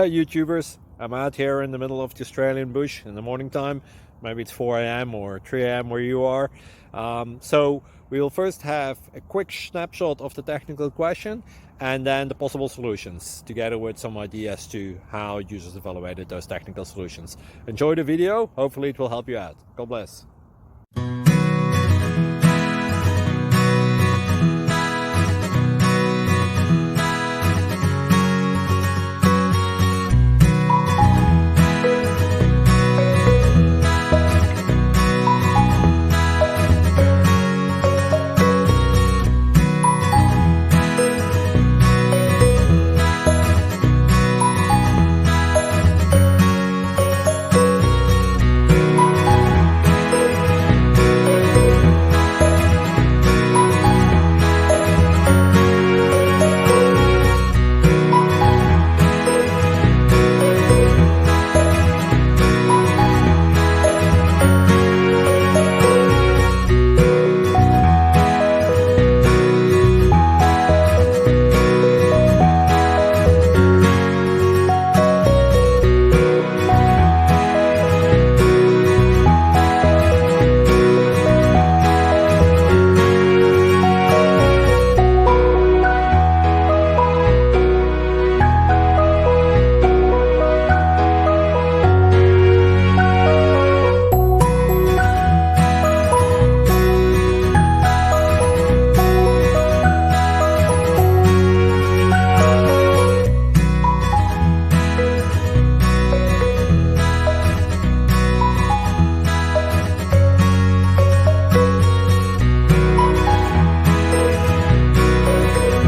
Hi YouTubers, I'm out here in the middle of the Australian bush in the morning time. Maybe it's 4 a.m. or 3 a.m. where you are. So we'll first have a quick snapshot of the technical question and then the possible solutions, together with some ideas to how users evaluated those technical solutions. Enjoy the video, hopefully it will help you out. God bless.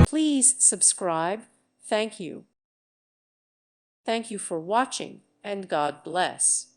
Please subscribe. Thank you. Thank you for watching, and God bless.